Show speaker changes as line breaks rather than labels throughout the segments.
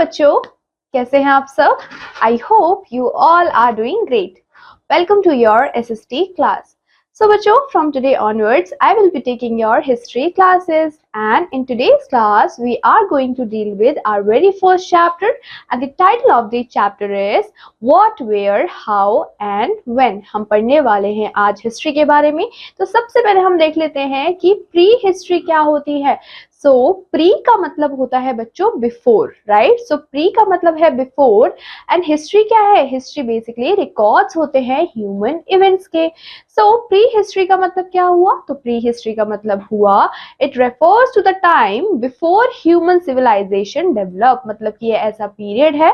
बच्चों, कैसे हैं आप सब? I hope you all are doing great. Welcome to your SST class. So बच्चों, from today onwards, I will be taking your history classes, and in today's class, we are going to deal with our very first chapter, and the title of the chapter is What, Where, How and When. हम पढ़ने वाले हैं आज history के बारे में. तो सबसे पहले हम देख लेते हैं कि प्री हिस्ट्री क्या होती है. सो प्री का मतलब होता है बच्चों बिफोर, राइट? सो प्री का मतलब है बिफोर, एंड हिस्ट्री क्या है? हिस्ट्री बेसिकली रिकॉर्ड्स होते हैं ह्यूमन इवेंट्स के. सो प्री हिस्ट्री का मतलब क्या हुआ? तो प्री हिस्ट्री का मतलब हुआ it refers to the time before human civilization develop. मतलब कि ये ऐसा पीरियड है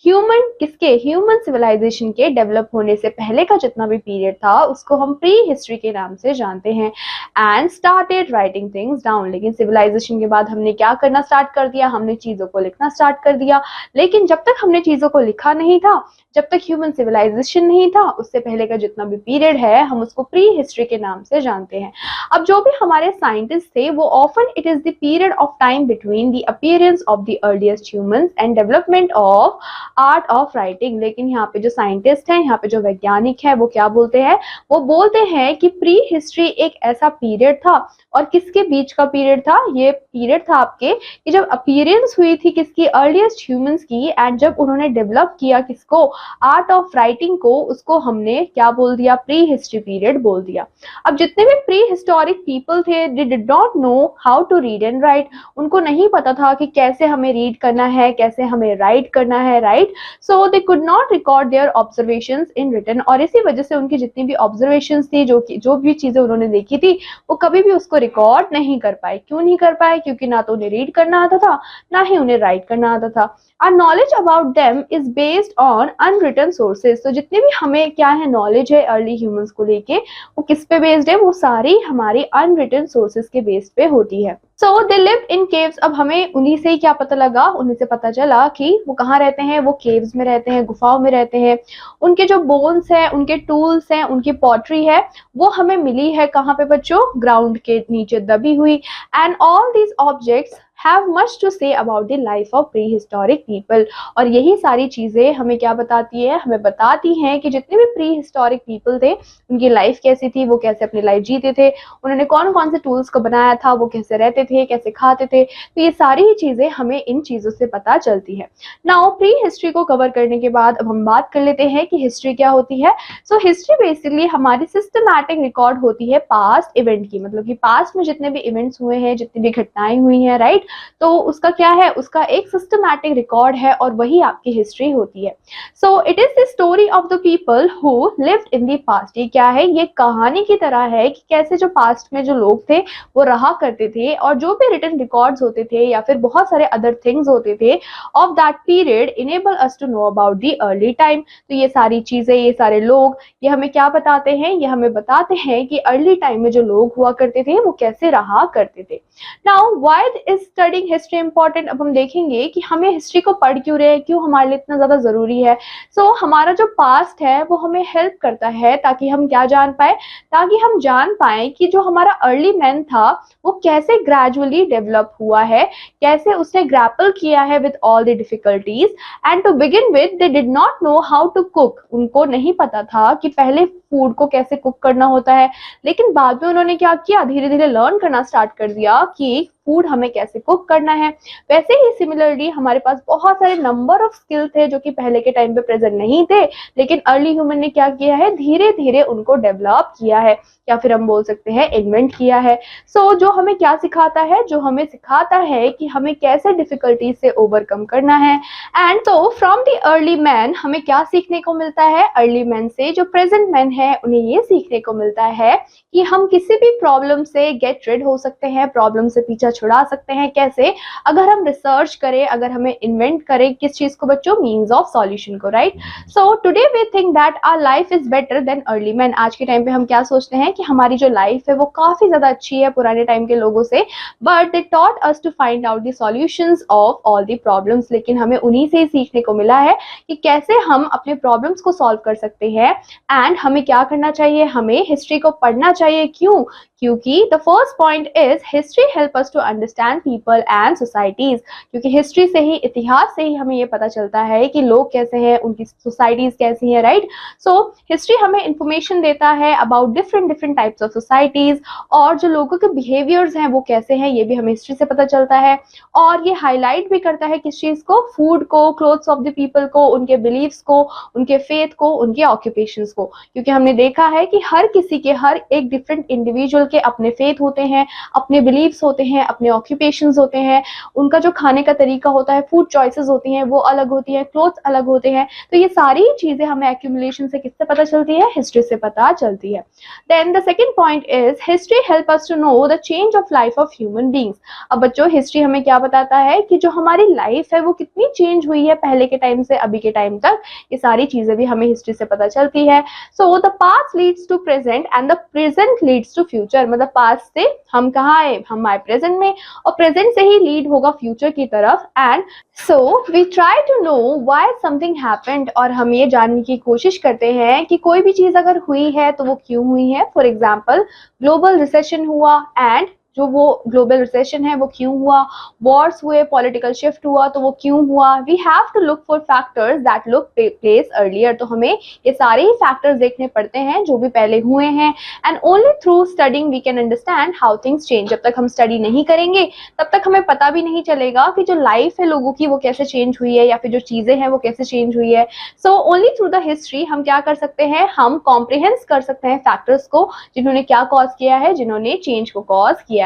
ह्यूमन सिविलाइजेशन के डेवलप होने से पहले का जितना भी पीरियड था उसको हम प्री हिस्ट्री के नाम से जानते हैं. And started writing things down. लेकिन सिविलाइजेशन के बाद हमने क्या करना स्टार्ट कर दिया? हमने चीजों को लिखना स्टार्ट कर दिया. लेकिन जब तक हमने चीजों को लिखा नहीं था, जब तक ह्यूमन सिविलाइजेशन नहीं था, उससे पहले का जितना भी पीरियड है हम उसको प्री हिस्ट्री के नाम से जानते हैं. अब जो भी हमारे साइंटिस्ट थे वो often it is the period of time between the appearance of the earliest humans and development of art of writing. लेकिन यहाँ पे जो साइंटिस्ट हैं, यहाँ पे जो वैज्ञानिक है, वो क्या बोलते हैं? वो बोलते हैं कि प्री हिस्ट्री एक ऐसा पीरियड था. और किसके बीच का पीरियड था? ये पीरियड था आपके कि जब अपीयरेंस हुई थी किसकी? अर्लीस्ट ह्यूमंस की. एंड जब उन्होंने डेवलप किया किसको? आर्ट ऑफ राइटिंग को, उसको हमने क्या बोल दिया? प्री हिस्ट्री पीरियड बोल दिया. अब जितने भी प्री हिस्टोरिक पीपल थे, they did not know how to read and write. उनको नहीं पता था कि कैसे हमें रीड करना है, कैसे हमें राइट करना है, right? So they could not record their observations in written. और इसी वजह से उनकी जितनी भी ऑब्जर्वेशंस थी, जो भी चीजें उन्होंने देखी थी, वो कभी भी उसको रिकॉर्ड नहीं कर पाए. क्यों नहीं कर पाए? क्योंकि ना तो उन्हें रीड करना आता था, ना ही उन्हें राइट करना आता था. Our knowledge about them is based on unwritten sources. तो जितने भी हमें क्या है नॉलेज है अर्ली ह्यूमंस को लेके, वो किस पे बेस्ड है? वो सारी हमारी अनरिटन सोर्सेज के बेस पे होती है. So they lived in caves. अब हमें उन्हीं से ही क्या पता लगा? उन्हीं से पता चला कि वो कहाँ रहते हैं? वो केव्स में रहते हैं, गुफाओं में रहते हैं. उनके जो बोन्स हैं, उनके टूल्स हैं, उनकी पॉटरी है, वो हमें मिली है कहाँ पे बच्चों? ग्राउंड के नीचे दबी हुई. And all these objects have much to say about the life of prehistoric people. और यही सारी चीजें हमें क्या बताती है? हमें बताती हैं कि जितने भी prehistoric people थे उनकी लाइफ कैसी थी, वो कैसे अपनी लाइफ जीते थे, उन्होंने कौन कौन से टूल्स को बनाया था, वो कैसे रहते थे, कैसे खाते थे. तो ये सारी ही चीजें हमें इन चीजों से पता चलती है. नाउ प्री हिस्ट्री को कवर करने के बाद अब हम बात कर लेते हैं कि हिस्ट्री क्या होती है. सो हिस्ट्री बेसिकली हमारी सिस्टमैटिक रिकॉर्ड होती है पास्ट इवेंट की. मतलब कि पास्ट में जितने भी इवेंट्स हुए हैं, जितनी भी घटनाएं हुई हैं, राइट? तो उसका क्या है? उसका एक सिस्टमैटिक रिकॉर्ड है और वही आपकी हिस्ट्री होती है. So it is the story of the people who lived in the past. ये क्या है? ये कहानी की तरह है कि कैसे जो पास्ट में जो लोग थे वो रहा करते थे, और जो भी रिटन रिकॉर्ड्स होते थे या फिर बहुत सारे अदर थिंग्स होते थे of that period enable us to know about the early time. तो ये सारी चीजें, ये सारे लोग, ये हमें क्या बताते हैं? ये हमें बताते हैं कि अर्ली टाइम में जो लोग हुआ करते थे वो कैसे रहा करते थे. Now why is studying history important? अब हम देखेंगे कि हमें हिस्ट्री को पढ़ क्यों रहे हैं, क्यों हमारे लिए इतना ज्यादा जरूरी है. सो हमारा जो पास्ट है वो हमें हेल्प करता है ताकि हम क्या जान पाए? ताकि हम जान पाए कि जो हमारा अर्ली मैन था वो कैसे ग्रेजुअली डेवलप हुआ है, कैसे उसने ग्रैपल किया है with all the difficulties. And to begin with they did not know how to cook. उनको नहीं पता था कि पहले फूड को कैसे कुक करना होता है, लेकिन बाद में उन्होंने क्या किया? धीरे धीरे लर्न करना स्टार्ट कर दिया कि फूड हमें कैसे कुक करना है. वैसे ही सिमिलरली हमारे पास बहुत सारे नंबर ऑफ स्किल थे जो कि पहले के टाइम पे प्रेजेंट नहीं थे, लेकिन अर्ली ह्यूमन ने क्या किया है? धीरे धीरे उनको डेवलप किया है, या फिर हम बोल सकते हैं इन्वेंट किया है. सो जो हमें क्या सिखाता है? जो हमें सिखाता है कि हमें कैसे डिफिकल्टीज से ओवरकम करना है. एंड तो फ्रॉम द अर्ली मैन हमें क्या सीखने को मिलता है? अर्ली मैन से जो प्रेजेंट मैन है उन्हें ये सीखने को मिलता है कि हम किसी भी प्रॉब्लम से गेट रिड हो सकते हैं, प्रॉब्लम से पीछा छुड़ा सकते हैं. कैसे? अगर हम रिसर्च करें, अगर हमें इन्वेंट करें किस चीज को बच्चों? मीन्स ऑफ सॉल्यूशन को, right? So today we think that our life is better than early man. आज के टाइम पे हम क्या सोचते हैं कि हमारी जो लाइफ है वो काफी ज्यादा अच्छी है पुराने टाइम के लोगों से, but they taught us to find out the solutions of all the problems. लेकिन हमें उन्हीं से ही सीखने को मिला है कि कैसे हम अपने प्रॉब्लम्स को सॉल्व कर सकते हैं. एंड हमें क्या करना चाहिए? हमें हिस्ट्री को पढ़ना चाहिए. क्यों? क्योंकि the first point is history help us to understand people and societies, क्योंकि हिस्ट्री से ही, इतिहास से ही हमें ये पता चलता है कि लोग कैसे हैं, उनकी सोसाइटीज कैसी है, राइट। सो हिस्ट्री हमें इंफॉर्मेशन देता है about different different types of societies, और जो लोगों के बिहेवियर्स हैं वो कैसे हैं ये भी हमें हिस्ट्री से पता चलता है। और ये हाईलाइट भी करता है किस चीज को, फूड को, क्लोथ्स ऑफ द पीपल को, उनके बिलीव्स को, उनके फेथ को, उनके ऑक्यूपेशंस को, क्योंकि हमने देखा है कि हर किसी के, हर एक डिफरेंट इंडिविजुअल के अपने फेथ होते हैं, अपने बिलीव्स होते हैं, अपने ऑक्यूपेशंस होते हैं, उनका जो खाने का तरीका होता है, फूड चॉइसेस होती हैं वो अलग होती है, क्लोथ्स अलग होते हैं। तो ये सारी चीजें हमें एक्यूमुलेशन से किससे पता चलती है, हिस्ट्री से पता चलती है। Then the second point is history help us to know the change of life of human beings. अब बच्चों हिस्ट्री हमें क्या बताता है कि जो हमारी लाइफ है वो कितनी चेंज हुई है पहले के टाइम से अभी के टाइम तक, ये सारी चीजें भी हमें हिस्ट्री से पता चलती है। So the past leads to present and the present leads to future, मतलब पास्ट से हम कहाँ आए, हम आए प्रेजेंट में, और प्रेजेंट से ही लीड होगा फ्यूचर की तरफ। And so we try to know why something happened, और हम ये जानने की कोशिश करते हैं कि कोई भी चीज अगर हुई है तो वो क्यों हुई है। फॉर एग्जाम्पल ग्लोबल रिसेशन हुआ, एंड जो वो ग्लोबल रिसेशन है वो क्यों हुआ, वॉर्स हुए, पॉलिटिकल शिफ्ट हुआ तो वो क्यों हुआ। We have to look for factors that look place earlier, तो हमें ये सारे ही फैक्टर्स देखने पड़ते हैं जो भी पहले हुए हैं। And only through studying we can understand how things change. जब तक हम स्टडी नहीं करेंगे तब तक हमें पता भी नहीं चलेगा कि जो लाइफ है लोगों की वो कैसे चेंज हुई है, या फिर जो चीजें हैं वो कैसे चेंज हुई है। So only through the history हम क्या कर सकते हैं, हम कॉम्प्रिहेंस कर सकते हैं फैक्टर्स को, जिन्होंने क्या कॉज किया है, जिन्होंने चेंज को कॉज किया है।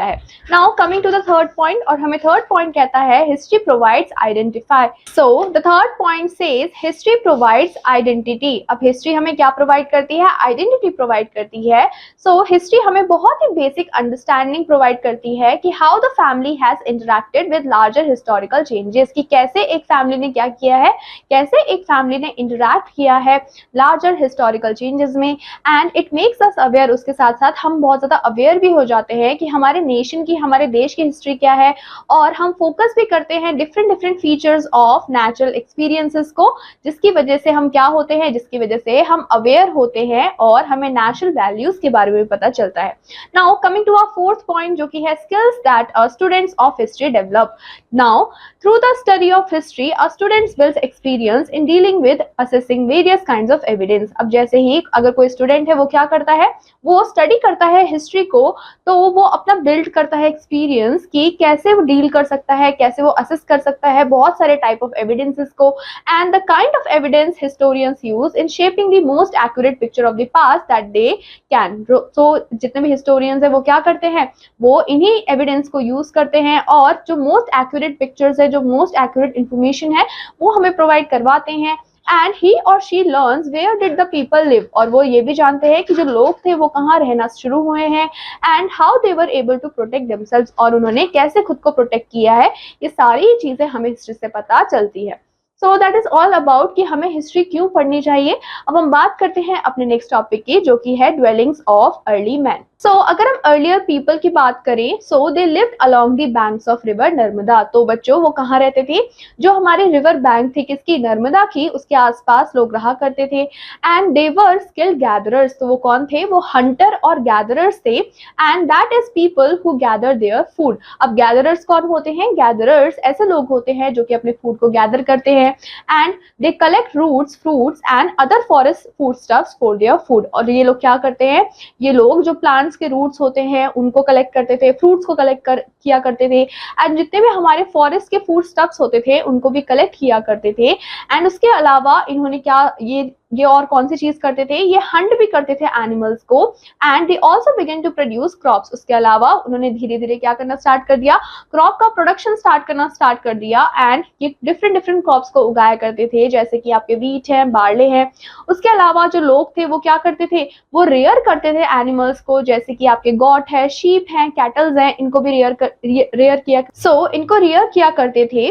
Now coming to the third point, और हमें थर्ड पॉइंट कहता है history provides identify. So the third point says history provides identity. अब हिस्ट्री हमें क्या प्रोवाइड करती है, आइडेंटिटी प्रोवाइड करती है। सो हिस्ट्री हमें बहुत ही बेसिक अंडरस्टैंडिंग प्रोवाइड करती है कि how the family has interacted with larger historical changes, कि कैसे एक फैमिली ने क्या किया है, कैसे एक फैमिली ने इंटरैक्ट किया है लार्जर हिस्टोरिकल चेंजेस में। And it makes us aware, उसके साथ साथ हम बहुत ज्यादा अवेयर भी हो जाते हैं कि हमारे नेशन की, हमारे देश की हिस्ट्री क्या है, और हम फोकस भी करते हैं different different features of natural experiences को, जिसकी वजह से हम क्या होते हैं, जिसकी वजह से हम अवेयर होते हैं और हमें नेचुरल वैल्यूज के बारे में पता चलता है। Now coming to our fourth point, जो कि है skills that students of history develop. Now through the study of history students builds experience in dealing with assessing various kinds of evidence. अब जैसे ही अगर कोई स्टूडेंट है वो क्या करता है, वो स्टडी करता है हिस्ट्री को, तो वो अपना बिल्ड करता है एक्सपीरियंस कि कैसे वो डील कर सकता है, कैसे वो असेस कर सकता है बहुत सारे टाइप ऑफ एविडेंसेस को, and the kind of evidence historians use in shaping the most accurate picture of the past that they can. So जितने भी हिस्टोरियंस है वो क्या करते हैं, वो इन्हीं एविडेंस को यूज करते हैं, और जो मोस्ट एक्यूरेट पिक्चर्स है, जो मोस्ट एक्यूरेट इंफॉर्मेशन है वो हमें प्रोवाइड करवाते हैं। एंड ही और she learns where did the people live, और वो ये भी जानते हैं कि जो लोग थे वो कहाँ रहना शुरू हुए हैं, and how they were able to protect themselves, और उन्होंने कैसे खुद को प्रोटेक्ट किया है। ये सारी चीजें हमें हिस्ट्री से पता चलती है। सो दैट इज ऑल अबाउट कि हमें हिस्ट्री क्यों पढ़नी चाहिए। अब हम बात करते हैं अपने नेक्स्ट टॉपिक की, जो कि है dwellings of early man. So अगर हम अर्लियर पीपल की बात करें, so they lived along the banks of river Narmada. तो बच्चों वो कहाँ रहते थे, जो हमारे रिवर बैंक थी किसकी, नर्मदा की, उसके आसपास लोग रहा करते थे। And they were skilled gatherers, तो वो कौन थे, वो हंटर और गैदरर्स थे। And that is people who gather their food. अब गैदरर्स कौन होते हैं, गैदरर्स ऐसे लोग होते हैं जो कि अपने फूड को गैदर करते हैं। And they collect roots, fruits and other forest food stuffs for their food. और ये लोग क्या करते हैं, ये लोग जो प्लांट्स के रूट्स होते हैं उनको कलेक्ट करते थे, फ्रूट्स को कलेक्ट किया करते थे, एंड जितने भी हमारे फॉरेस्ट के फूड स्टफ्स होते थे उनको भी कलेक्ट किया करते थे। एंड उसके अलावा इन्होंने क्या, ये और कौन सी चीज करते थे, ये हंट भी करते थे एनिमल्स को। And they also begin to produce crops. उसके अलावा उन्होंने धीरे धीरे क्या करना स्टार्ट कर दिया, क्रॉप का प्रोडक्शन स्टार्ट करना स्टार्ट कर दिया। एंड ये डिफरेंट डिफरेंट क्रॉप्स को उगाया करते थे, जैसे कि आपके व्हीट है, बार्ले है। उसके अलावा जो लोग थे वो क्या करते थे, वो रेयर करते थे एनिमल्स को, जैसे कि आपके गॉट है, शीप है, कैटल्स हैं, इनको भी रेयर किया, इनको रेयर किया करते थे।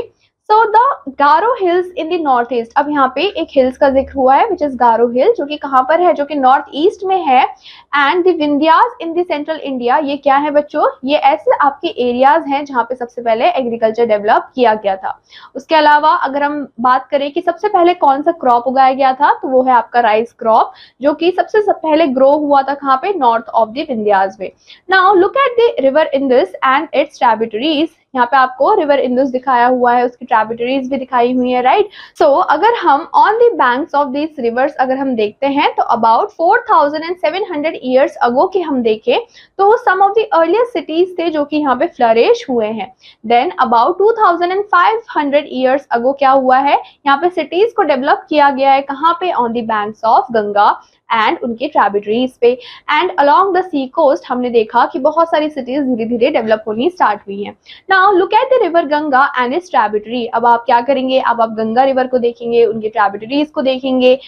So the Garo hills in the north east, अब यहाँ पे एक हिल्स का जिक्र हुआ है विच इज गारो हिल, जो कि कहाँ पर है, जो कि नॉर्थ ईस्ट में है। And the Vindhyas in the central India, ये क्या है बच्चों, ये ऐसे आपके एरियाज हैं जहाँ पे सबसे पहले एग्रीकल्चर डेवलप किया गया था। उसके अलावा अगर हम बात करें कि सबसे पहले कौन सा क्रॉप उगाया गया था, तो वो है आपका राइस क्रॉप, जो कि सबसे पहले ग्रो हुआ था कहाँ पे, नॉर्थ ऑफ द विंध्यास में। Now look at the river Indus and it's tributaries, यहाँ पे आपको रिवर इंदुस दिखाया हुआ है, उसकी ट्रिब्यूटरीज भी दिखाई हुई है, राइट। सो अगर हम on the banks of this reverse अगर हम देखते हैं, तो अबाउट 4700 ईयर्स अगो के हम देखें तो सम ऑफ द अर्लिएस्ट सिटीज थे जो कि यहाँ पे फ्लरिश हुए हैं। देन अबाउट 2500 ईयर्स अगो क्या हुआ है, यहाँ पे सिटीज को डेवलप किया गया है, कहाँ पे, on the banks of Ganga and उनके ट्रिब्यूटरीज पे। And along the sea coast हमने देखा कि बहुत सारी सिटीज धीरे धीरे डेवलप होनी स्टार्ट हुई हैं। Now look at the river Ganga and it's tributary, अब आप क्या करेंगे, अब आप गंगा रिवर को देखेंगे, उनके ट्रिब्यूटरीज को देखेंगे,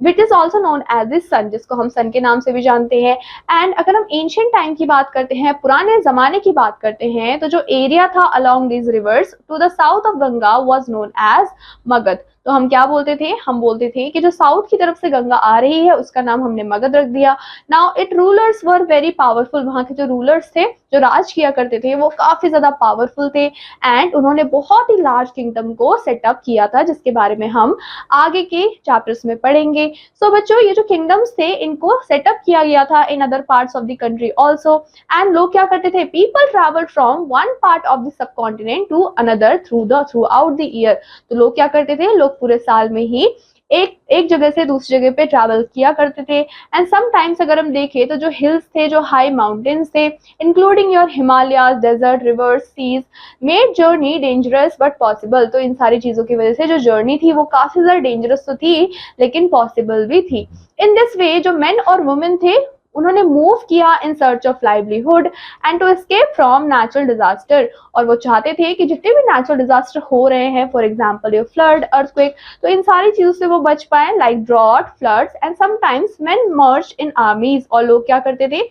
which is also known as the Son, जिसको हम सन के नाम से भी जानते हैं। एंड अगर हम एंशियंट टाइम की बात करते हैं, पुराने जमाने की बात करते हैं, तो जो एरिया था along these rivers to the south of Ganga was known as Magadha. तो हम क्या बोलते थे, हम बोलते थे कि जो साउथ की तरफ से गंगा आ रही है उसका नाम हमने मगध रख दिया। Now it rulers were very powerful, वहां के जो रूलर्स थे, जो राज किया करते थे, वो काफी ज्यादा पावरफुल थे एंड उन्होंने बहुत ही लार्ज किंगडम को सेटअप किया था, जिसके बारे में हम आगे के चैप्टर्स में पढ़ेंगे। सो बच्चों, ये जो किंगडम्स थे इनको सेटअप किया गया था in other parts of the country also. And लोग क्या करते थे, people travel from one part of the subcontinent to another throughout the year. तो लोग क्या करते थे, लोग पूरे साल में ही एक जगह से दूसरी जगह पे ट्रैवल किया करते थे। एंड समटाइम्स अगर हम देखें तो जो हिल्स थे, जो हाई माउंटेन्स थे, including your Himalayas, desert, rivers, seas, made journey dangerous but possible. तो इन सारी चीजों की वजह से जो जर्नी थी वो काफी ज्यादा डेंजरस तो थी, लेकिन पॉसिबल भी थी। इन दिस वे जो मेन और वुमेन थे उन्होंने मूव किया in search of livelihood and to escape from natural disaster. और वो चाहते थे कि जितने भी नेचुरल डिजास्टर हो रहे हैं, फॉर एग्जाम्पल ये फ्लड, अर्थक्वेक, तो इन सारी चीजों से वो बच पाए, like drought, floods. And sometimes men merge in armies, और लोग क्या करते थे,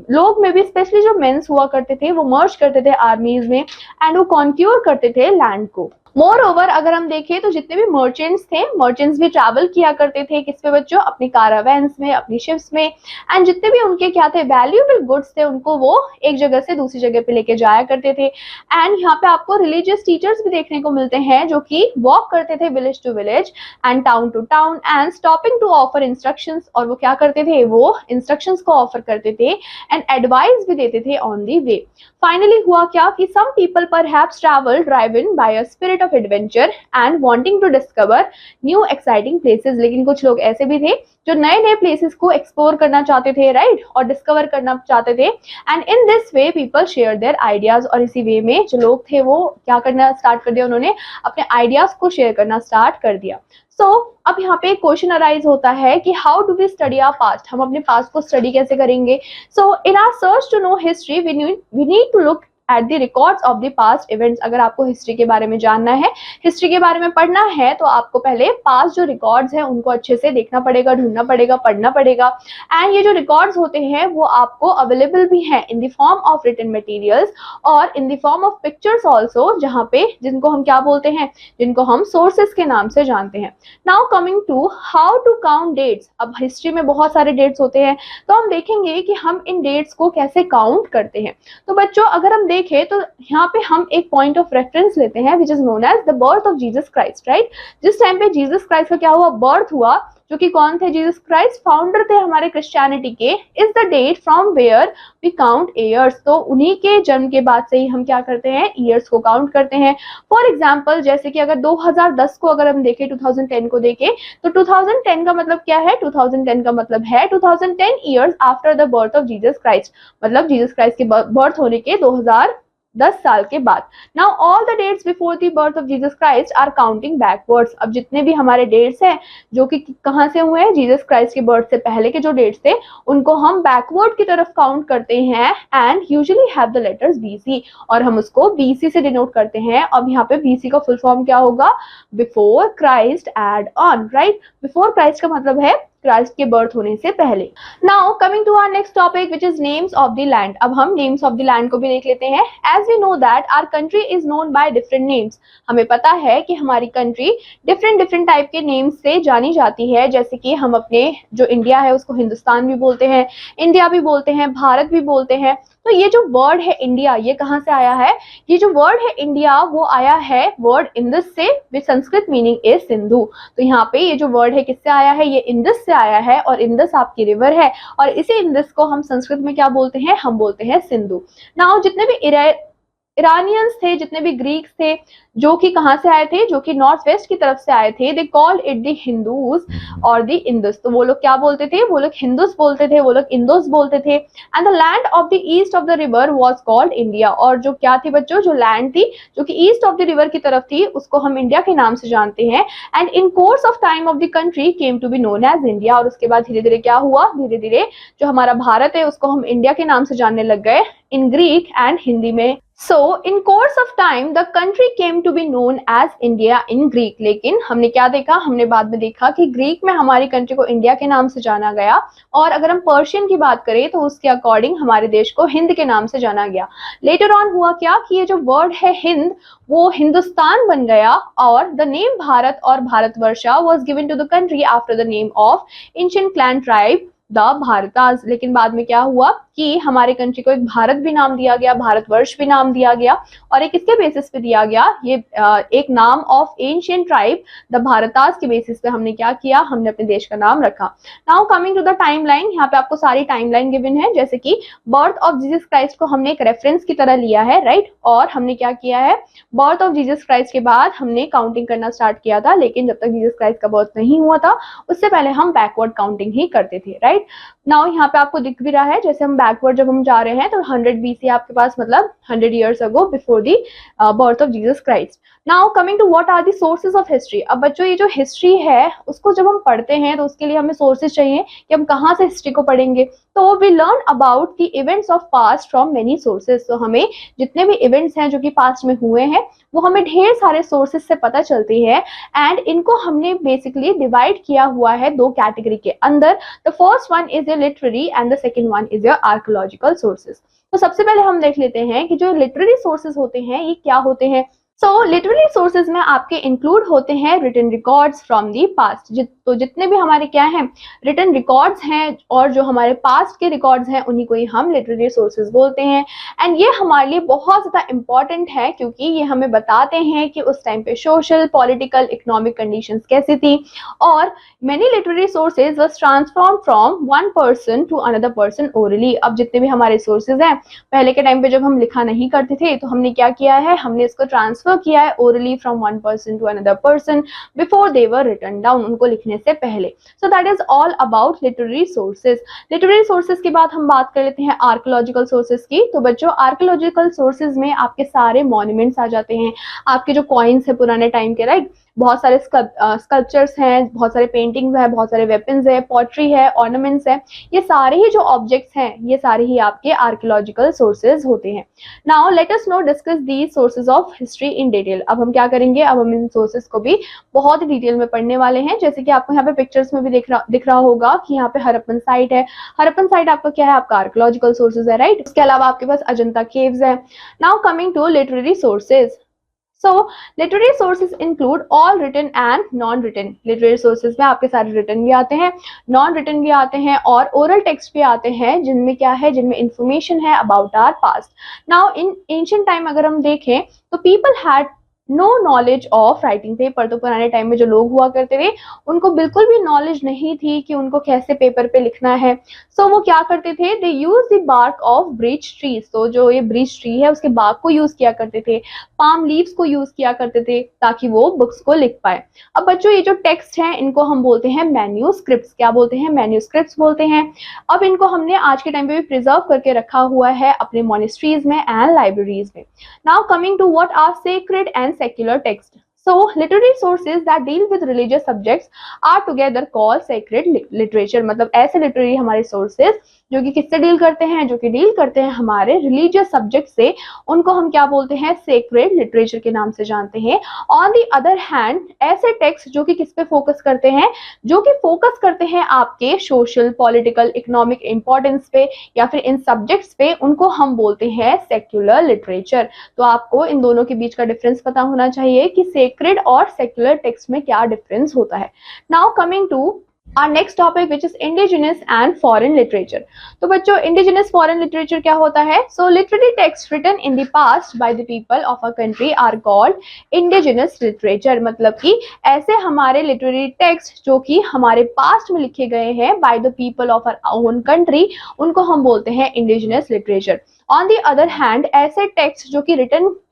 लोग में भी स्पेशली जो मेंस हुआ करते थे वो मर्ज करते थे आर्मीज में एंड वो कॉन्क्यूर करते थे लैंड को। मोर ओवर अगर हम देखें तो जितने भी मर्चेंट्स थे, मर्चेंट्स भी ट्रैवल किया करते थे किस पे बच्चों, अपनी कारावैंस में, अपनी शिप्स में। एंड जितने भी उनके क्या थे, वैल्यूएबल गुड्स थे, उनको वो एक जगह से दूसरी जगह पे लेके जाया करते थे। एंड यहाँ पे आपको रिलीजियस टीचर्स भी देखने को मिलते हैं जो कि वॉक करते थे village to village and town to town and stopping to offer instructions. और वो क्या करते थे, वो इंस्ट्रक्शंस को ऑफर करते थे एंड एडवाइस भी देते थे ऑन दी वे। फाइनली हुआ क्या कि some people perhaps travel driven by a spirit of adventure and wanting to discover new exciting places. लेकिन कुछ लोग ऐसे भी थे जो नए नए प्लेसेस को एक्सप्लोर करना चाहते थे, राइट, और डिस्कवर करना चाहते थे। And in this way people share their ideas, और इसी वे में जो लोग थे वो क्या करना स्टार्ट कर दिया, उन्होंने अपने आइडियाज को शेयर करना स्टार्ट कर दिया। सो अब यहाँ पे क्वेश्चन अराइज होता है कि how do we study our past, हम अपने पास्ट को स्टडी कैसे करेंगे। So in our search to know history we need to look at the records of the past events. अगर आपको हिस्ट्री के बारे में जानना है, हिस्ट्री के बारे में पढ़ना है, तो आपको पहले पास्ट जो रिकॉर्ड्स हैं उनको अच्छे से देखना पड़ेगा, ढूंढना पड़ेगा, पढ़ना पड़ेगा। एंड ये जो रिकॉर्ड्स होते हैं वो आपको अवेलेबल भी हैं in the form of written materials और in the form of pictures also, जहाँ पे जिनको हम क्या बोलते हैं, जिनको हम सोर्सेस के नाम से जानते हैं। Now coming to how to count dates. अब हिस्ट्री में बहुत सारे डेट्स होते हैं, तो हम देखेंगे कि हम इन डेट्स को कैसे काउंट करते हैं। तो बच्चों अगर हम देखें तो यहाँ पे हम एक पॉइंट ऑफ रेफरेंस लेते हैं which is known as the birth of Jesus Christ, right. जिस टाइम पे जीसस क्राइस्ट का क्या हुआ, बर्थ हुआ, जो कि कौन थे, जीसस क्राइस्ट फाउंडर थे हमारे क्रिश्चियनिटी के, is the date from where we count years. तो उन्हीं के जन्म के बाद से ही हम क्या करते हैं, ईयर्स को काउंट करते हैं। फॉर एग्जाम्पल जैसे कि अगर 2010 को अगर हम देखें, 2010 को देखें, तो 2010 का मतलब क्या है, 2010 का मतलब है 2010 years after the birth of Jesus Christ, मतलब जीसस क्राइस्ट के बर्थ होने के 2010 साल के बाद। Now all the dates before the birth of Jesus Christ are counting backwards. अब जितने भी हमारे डेट्स हैं जो कि कहाँ से हुए हैं, जीसस क्राइस्ट के बर्थ से पहले के जो डेट्स थे उनको हम बैकवर्ड की तरफ काउंट करते हैं and usually have the letters BC, और हम उसको बीसी से डिनोट करते हैं। अब यहाँ पे बीसी का फुल फॉर्म क्या होगा, before Christ add on, right. Before Christ का मतलब है क्राइस्ट के बर्थ होने से पहले। Now coming to our next topic which is names of the land. अब हम नेम्स ऑफ द लैंड को भी देख लेते हैं। As we know that our country is known by different names. हमें पता है कि हमारी कंट्री डिफरेंट डिफरेंट टाइप के नेम्स से जानी जाती है, जैसे कि हम अपने जो इंडिया है उसको हिंदुस्तान भी बोलते हैं, इंडिया भी बोलते हैं, भारत भी बोलते हैं। तो ये जो वर्ड है इंडिया, ये कहाँ से आया है? ये जो वर्ड है इंडिया वो आया है वर्ड इंदस से, विच संस्कृत मीनिंग इज सिंधु। तो यहाँ पे ये जो वर्ड है किससे आया है? ये इंदस से आया है, और इंदस आपकी रिवर है, और इसी इंदस को हम संस्कृत में क्या बोलते हैं? हम बोलते हैं सिंधु। नाउ जितने भी इरानियंस थे, जितने भी ग्रीक्स थे, जो कि कहाँ से आए थे? जो कि नॉर्थ वेस्ट की तरफ से आए थे, they called it the Hindus और द इंदुस। तो वो लोग क्या बोलते थे? वो लोग हिंदूस बोलते थे, वो लोग इंदोस बोलते थे। And the land of the east of the river was called India. और जो क्या थी बच्चों? जो लैंड थी जो कि ईस्ट ऑफ द रिवर की तरफ थी, उसको हम इंडिया के नाम से जानते हैं। And in course of time of the country came to be known as India. और उसके बाद धीरे धीरे क्या हुआ? धीरे धीरे जो हमारा भारत है उसको हम इंडिया के नाम से जानने लग गए, इन ग्रीक एंड हिंदी में। So in course of time the country came to be known as India in Greek। लेकिन हमने क्या देखा? हमने बाद में देखा कि ग्रीक में हमारी कंट्री को इंडिया के नाम से जाना गया, और अगर हम पर्शियन की बात करें तो उसके अकॉर्डिंग हमारे देश को हिंद के नाम से जाना गया। लेटर ऑन हुआ क्या कि ये जो वर्ड है हिंद वो हिंदुस्तान बन गया, और द नेम भारत और Bharatvarsha was given to the country after the name of ancient clan tribe the Bharatas. लेकिन बाद में क्या हुआ कि हमारे कंट्री को एक भारत भी नाम दिया गया, भारतवर्ष भी नाम दिया गया, और एक किसके बेसिस पे दिया गया? ये एक नाम ऑफ एंशिएंट ट्राइब द भारतास के बेसिस पे हमने क्या किया? हमने अपने देश का नाम रखा। Now coming to the timeline, यहाँ पे आपको सारी टाइमलाइन गिवन है, जैसे कि बर्थ ऑफ जीसस क्राइस्ट को हमने एक रेफरेंस की तरह लिया है, राइट? और हमने क्या किया है? बर्थ ऑफ जीसस क्राइस्ट के बाद हमने काउंटिंग करना स्टार्ट किया था, लेकिन जब तक जीसस क्राइस्ट का बर्थ नहीं हुआ था उससे पहले हम बैकवर्ड काउंटिंग ही करते थे, राइट? नाउ यहाँ पे आपको दिख भी रहा है, जैसे हम बैकवर्ड जब हम जा रहे हैं तो 100 BC आपके पास, मतलब 100 years ago before the birth of Jesus Christ. Now coming to what are the sources of history. अब बच्चों ये जो हिस्ट्री है उसको जब हम पढ़ते हैं तो उसके लिए हमें सोर्सेज चाहिए कि हम कहाँ से हिस्ट्री को पढ़ेंगे। तो we learn about the events of past from many sources. तो हमें जितने भी इवेंट्स हैं जो कि पास्ट में हुए हैं वो हमें ढेर सारे सोर्सेज से पता चलती है, एंड इनको हमने बेसिकली डिवाइड किया हुआ है दो कैटेगरी के अंदर। The first one is your literary and the second one is your archaeological sources. तो सबसे पहले हम देख लेते हैं कि जो लिटरेरी सोर्सेज होते हैं ये क्या होते हैं। सो लिटरेरी सोर्सेज में आपके इंक्लूड होते हैं written records from the past. तो जितने भी हमारे क्या हैं? रिटन रिकॉर्ड्स हैं, और जो हमारे पास्ट के रिकॉर्ड्स हैं उन्हीं को ही हम लिटरेरी सोर्सेज बोलते हैं। एंड ये हमारे लिए बहुत ज़्यादा इंपॉर्टेंट है, क्योंकि ये हमें बताते हैं कि उस टाइम पे सोशल, पॉलिटिकल, इकोनॉमिक कंडीशंस कैसी थी। और many literary sources was transform from one person to another person orally. अब जितने भी हमारे सोर्सेज हैं, पहले के टाइम पे जब हम लिखा नहीं करते थे तो हमने क्या किया है? हमने इसको ट्रांसफर किया है orally from one person to another person before they were written down, उनको लिखने से पहले। So that is all about literary sources. Literary sources के बाद हम बात कर लेते हैं आर्कियोलॉजिकल सोर्सेज की। तो बच्चों आर्कियोलॉजिकल सोर्सेज में आपके सारे मॉन्यूमेंट्स आ जाते हैं, आपके जो कॉइन्स है पुराने टाइम के, राइट? बहुत सारे स्कल्पचर्स हैं, बहुत सारे पेंटिंग्स हैं, बहुत सारे वेपन्स है, पॉटरी है, ऑर्नामेंट्स है। ये सारे ही जो ऑब्जेक्ट्स हैं ये सारे ही आपके आर्कियोलॉजिकल सोर्सेज होते हैं। Now let us know discuss these sources of history in detail. अब हम क्या करेंगे? अब हम इन सोर्सेज को भी बहुत ही डिटेल में पढ़ने वाले हैं। जैसे कि आपको यहाँ पे पिक्चर्स में भी दिख रहा होगा कि यहाँ पे हड़प्पन साइट है। हड़प्पन साइट आपका क्या है? आपका आर्कियोलॉजिकल सोर्सेज है, राइट? उसके अलावा आपके पास अजंता केव्स है। Now coming to literary sources. So literary sources include all written and non-written। literary sources में आपके सारे written भी आते हैं, non-written भी आते हैं, और oral text भी आते हैं, जिनमें क्या है? जिनमें information है about our past। Now in ancient time अगर हम देखें तो people had no knowledge of writing paper. तो पुराने टाइम में जो लोग हुआ करते थे उनको बिल्कुल भी नॉलेज नहीं थी कि उनको कैसे पेपर पे लिखना है। सो वो क्या करते थे? They use the bark of birch trees. तो जो ये ब्रिच ट्री है उसके बार्क को यूज किया करते थे, पाम लीव्स को यूज किया करते थे, ताकि वो बुक्स को लिख पाए। अब बच्चों ये जो टेक्स्ट हैं इनको हम बोलते हैं मैन्यूस्क्रिप्ट्स। क्या बोलते हैं? मैन्यूस्क्रिप्ट्स बोलते हैं। अब इनको हमने आज के टाइम पे भी प्रिजर्व करके रखा हुआ है अपने मॉनेस्ट्रीज में एंड लाइब्रेरीज में। Now coming to what are sacred and secular text. So literary sources that deal with religious subjects are together called sacred literature. मतलब ऐसे literary हमारे sources जो कि किससे डील करते हैं, जो कि डील करते हैं हमारे रिलीजियस सब्जेक्ट से, उनको हम क्या बोलते हैं, सेक्रेड लिटरेचर के नाम से जानते हैं। ऑन दी अदर हैंड ऐसे टेक्स्ट जो कि किस पे फोकस करते हैं, जो कि फोकस करते हैं आपके सोशल, पॉलिटिकल, इकोनॉमिक इंपॉर्टेंस पे या फिर इन सब्जेक्ट्स पे, उनको हम बोलते हैं सेक्युलर लिटरेचर। तो आपको इन दोनों के बीच का डिफरेंस पता होना चाहिए कि सेक्रेड और सेक्युलर टेक्स्ट में क्या डिफरेंस होता है। Now coming to our next topic which is indigenous and foreign literature। तो बच्चों indigenous foreign literature क्या होता है? So literary texts written in the past by the people of a country are called indigenous literature। मतलब कि ऐसे हमारे literary text जो कि हमारे पास्ट में लिखे गए हैं by the people of our own country, उनको हम बोलते हैं indigenous literature। On the other hand ऐसे टेक्स्ट जो कि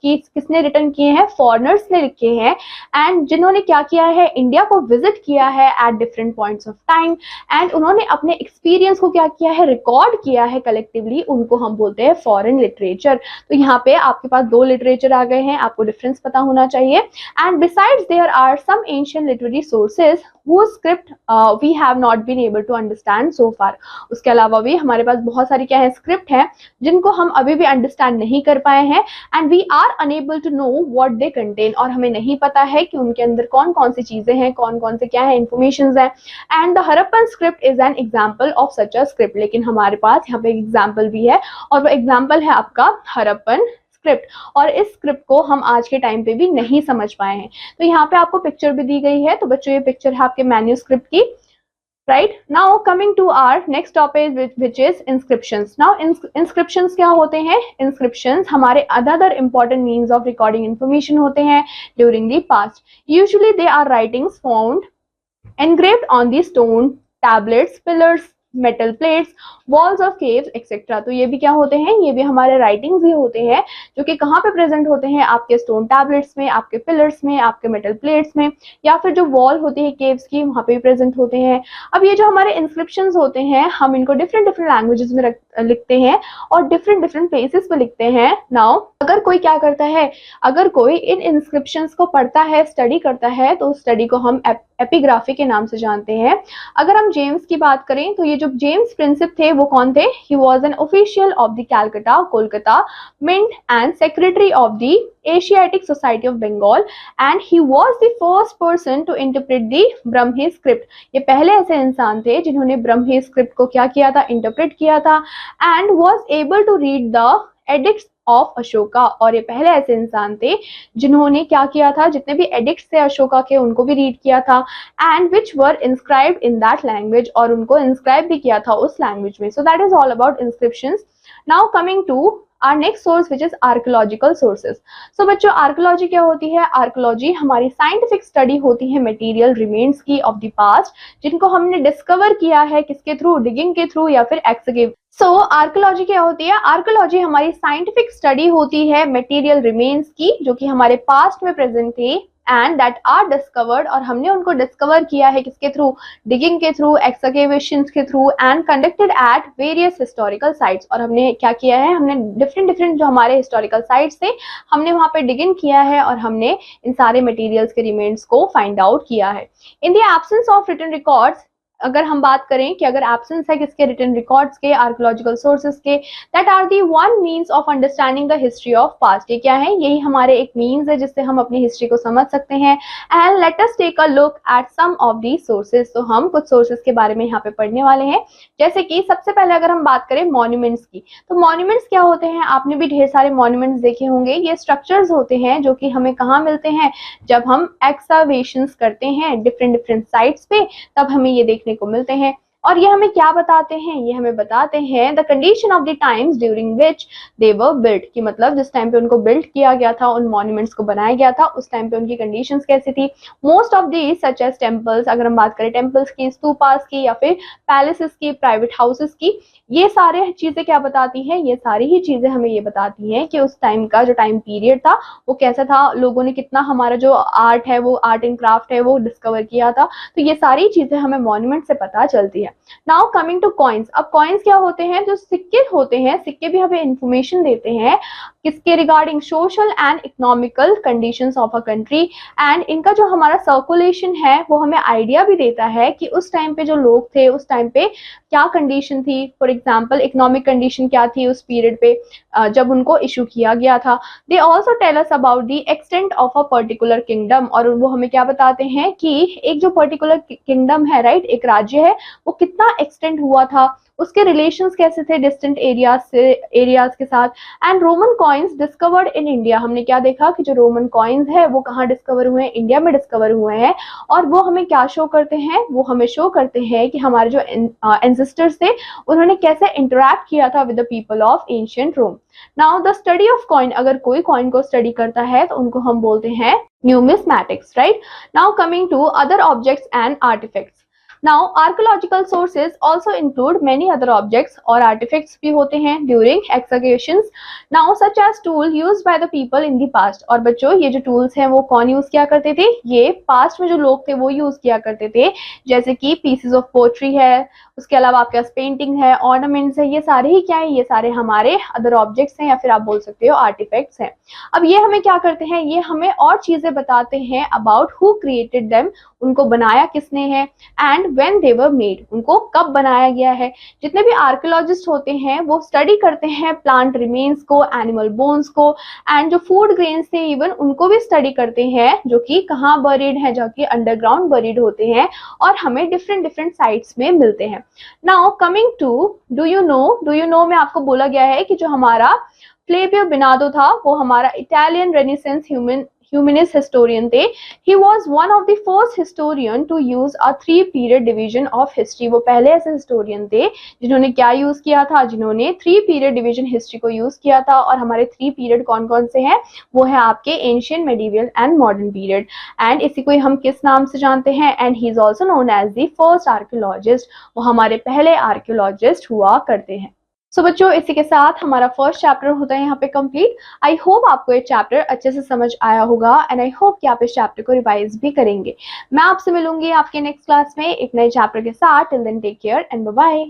किसने रिटर्न किए हैं, फॉरेनर्स ने लिखे हैं, एंड जिन्होंने क्या किया है, इंडिया को विजिट किया है at different points of time, and उन्होंने अपने एक्सपीरियंस को क्या किया है, रिकॉर्ड किया है कलेक्टिवली, उनको हम बोलते हैं फॉरेन लिटरेचर। तो यहाँ पे आपके पास दो लिटरेचर आ गए हैं, आपको डिफरेंस पता होना चाहिए। And besides there are some ancient literary sources whose script we have not been able to understand so far। उसके अलावा भी हमारे पास बहुत सारी क्या है, स्क्रिप्ट है जिनको हम अभी भी अंडरस्टैंड नहीं कर पाए हैं, and we are unable to know what they contain, और हमें नहीं पता है कि उनके अंदर कौन कौन सी चीजें हैं, कौन कौन से क्या है इंफॉर्मेशन है। And the Harappan script is an example of such a script. लेकिन हमारे पास यहाँ पे एक एग्जाम्पल भी है, और वो एग्जाम्पल है आपका हरप्पन स्क्रिप्ट, और इस स्क्रिप्ट को हम आज के टाइम पे भी नहीं समझ पाए हैं। तो यहाँ पे आपको पिक्चर भी दी गई है, तो बच्चों ये पिक्चर है आपके मैन्यूस्क्रिप्ट की, राइट। Now coming to our next topic which is inscriptions. Now inscriptions क्या होते हैं? इंस्क्रिप्शंस हमारे other important means of recording information होते हैं during the past. Usually they are writings found engraved on the stone tablets, pillars, metal plates, walls of caves etcetera. तो ये भी क्या होते हैं, ये भी हमारे राइटिंग्स ही होते हैं जो कि कहाँ पे प्रेजेंट होते हैं, आपके स्टोन टैबलेट्स में, आपके पिलर्स में, आपके मेटल प्लेट्स में, या फिर जो वॉल होती है केव्स की, वहाँ पे भी प्रेजेंट होते हैं। अब ये जो हमारे इंस्क्रिप्शंस होते हैं, हम इनको डिफरेंट डिफरेंट लैंग्वेजेस में लिखते हैं और डिफरेंट डिफरेंट प्लेसेस पे लिखते हैं। नाउ अगर कोई क्या करता है, अगर कोई इन इंस्क्रिप्शंस को पढ़ता है, स्टडी करता है, तो उस स्टडी को हम एपिग्राफी के नाम से जानते हैं। अगर हम जेम्स की बात करें, तो ये जो जेम्स प्रिंसिप थे वो कौन थे? He was an official of the Calcutta Kolkata mint and secretary of the Asiatic society of Bengal, and he was the first person to interpret the Brahmi script. ये पहले ऐसे इंसान थे जिन्होंने ब्रह्मी स्क्रिप्ट को क्या किया था, इंटरप्रेट किया था, and was able to read the edicts of Ashoka. और ये पहले ऐसे इंसान थे जिन्होंने क्या किया था, जितने भी एडिक्ट्स थे अशोका के, उनको भी रीड किया था, and which were inscribed in that language, और उनको इंस्क्राइब भी किया था उस लैंग्वेज में। So that is all about inscriptions. Now coming to our next source which is archaeological sources। so बच्चों आर्कियोलॉजी क्या होती है? आर्कियोलॉजी हमारी साइंटिफिक स्टडी होती है मटेरियल रिमेन्स की ऑफ द पास्ट, जिनको हमने डिस्कवर किया है किसके थ्रू, डिगिंग के थ्रू या फिर एक्सकेव। सो आर्कियोलॉजी क्या होती है? आर्कियोलॉजी हमारी साइंटिफिक स्टडी होती है मटेरियल रिमेन्स की जो कि हमारे पास्ट में प्रेजेंट थे एंड दैट आर डिस्कवर्ड, और हमने उनको डिस्कवर किया है किसके थ्रू, डिगिंग के थ्रू, एक्सकेवेशंस के through, and conducted at various historical sites. और हमने क्या किया है, हमने डिफरेंट डिफरेंट जो हमारे हिस्टोरिकल साइट्स थे, हमने वहाँ पे डिगिंग किया है और हमने इन सारे मटेरियल्स के रिमेन्स को फाइंड आउट किया है। In the absence of written records, अगर हम बात करें कि अगर एब्सेंस है किसके, रिटन रिकॉर्ड्स के, आर्कियोलॉजिकल सोर्सेज के, that are the one means of understanding the history of past. ये क्या है, यही हमारे एक मीन्स है जिससे हम अपनी हिस्ट्री को समझ सकते हैं। And let us take a look at some of the sources. तो हम कुछ सोर्सेज के बारे में यहाँ पे पढ़ने वाले हैं, जैसे कि सबसे पहले अगर हम बात करें मॉन्यूमेंट्स की, तो मॉन्यूमेंट्स क्या होते हैं? आपने भी ढेर सारे मॉन्यूमेंट्स देखे होंगे। ये स्ट्रक्चर्स होते हैं जो कि हमें कहाँ मिलते हैं, जब हम एक्सकवेशंस करते हैं डिफरेंट डिफरेंट साइट्स पे, तब हमें ये देखने को मिलते हैं। और ये हमें क्या बताते हैं? ये हमें बताते हैं the condition of the times during which they were built, कि मतलब जिस टाइम पे उनको बिल्ड किया गया था, उन मॉन्यूमेंट्स को बनाया गया था, उस टाइम पे उनकी कंडीशंस कैसी थी। Most of these such as temples, अगर हम बात करें टेम्पल्स की, स्तूपास की, या फिर पैलेसेस की, प्राइवेट हाउसेस की, ये सारे चीजें क्या बताती हैं? ये सारी ही चीजें हमें ये बताती हैं कि उस टाइम का जो टाइम पीरियड था वो कैसा था, लोगों ने कितना हमारा जो आर्ट है, वो आर्ट एंड क्राफ्ट है, वो डिस्कवर किया था। तो ये सारी चीजें हमें मॉन्यूमेंट से पता चलती है। नाउ कमिंग टू कॉइन्स, अब कॉइन्स क्या होते हैं, जो सिक्के होते हैं, सिक्के भी हमें इंफॉर्मेशन देते हैं किसके regarding, social and economical conditions of a country, and इनका जो हमारा सर्कुलेशन है वो हमें आइडिया भी देता है कि उस टाइम पे जो लोग थे उस टाइम पे क्या कंडीशन थी, फॉर एग्जांपल इकोनॉमिक कंडीशन क्या थी उस पीरियड पे जब उनको इशू किया गया था। They also tell us about the extent of a particular kingdom, और वो हमें क्या बताते हैं कि एक जो पर्टिकुलर किंगडम है, राइट, एक राज्य है, वो कितना एक्सटेंड हुआ था, उसके रिलेशंस कैसे थे डिस्टेंट एरियाज के साथ। And Roman coins discovered in India, हमने क्या देखा कि जो रोमन कॉइन्स है वो कहाँ डिस्कवर हुए हैं, इंडिया में डिस्कवर हुए हैं, और वो हमें क्या शो करते हैं, वो हमें शो करते हैं कि हमारे जो एंसेस्टर्स थे उन्होंने कैसे इंटरैक्ट किया था with the people of ancient Rome. Now the study of coin, अगर कोई कॉइन को स्टडी करता है तो उनको हम बोलते हैं numismatics, right. Now coming to other objects and artefacts. Now, archaeological sources also include many other objects और artifacts भी होते हैं during excavations. Now, such as tool used by the people in the past. और बच्चों ये जो tools हैं वो कौन यूज किया करते थे, ये past में जो लोग थे वो यूज किया करते थे, जैसे कि pieces of pottery है, उसके अलावा आपके पास पेंटिंग है, ऑर्नामेंट्स है, ये सारे ही क्या है, ये सारे हमारे अदर ऑब्जेक्ट्स हैं या फिर आप बोल सकते हो आर्टिफैक्ट्स हैं। अब ये हमें क्या करते हैं, ये हमें और चीजें बताते हैं अबाउट हु क्रिएटेड देम, उनको बनाया किसने है, and when they were made, उनको कब बनाया गया है। जितने भी आर्कियोलॉजिस्ट होते हैं वो स्टडी करते हैं प्लांट रिमेन्स को, एनिमल बोन्स को, एंड जो फूड ग्रेन्स थे इवन उनको भी स्टडी करते हैं, जो कि कहाँ बरीड है, जो कि अंडरग्राउंड बरीड होते हैं और हमें डिफरेंट डिफरेंट साइट्स में मिलते हैं। Now coming to do you know में आपको बोला गया है कि जो हमारा फ्लेवियो बिनादो था वो हमारा इटालियन रेनेसेंस ह्यूमनिस्ट हिस्टोरियन थे। He was one of the first historian to use a 3 period division of history. वो पहले ऐसे हिस्टोरियन थे जिन्होंने क्या यूज किया था, जिन्होंने 3 पीरियड डिवीजन हिस्ट्री को यूज किया था। और हमारे 3 पीरियड कौन कौन से हैं, वो है आपके ancient, medieval and modern period. And इसी को हम किस नाम से जानते हैं, and he is also known as the first archaeologist, वो हमारे पहले आर्कियोलॉजिस्ट हुआ करते हैं। सो बच्चों इसी के साथ हमारा फर्स्ट चैप्टर होता है यहाँ पे कंप्लीट। आई होप आपको ये चैप्टर अच्छे से समझ आया होगा, एंड आई होप कि आप इस चैप्टर को रिवाइज भी करेंगे। मैं आपसे मिलूंगी आपके नेक्स्ट क्लास में एक नए चैप्टर के साथ। Till then take care and bye bye.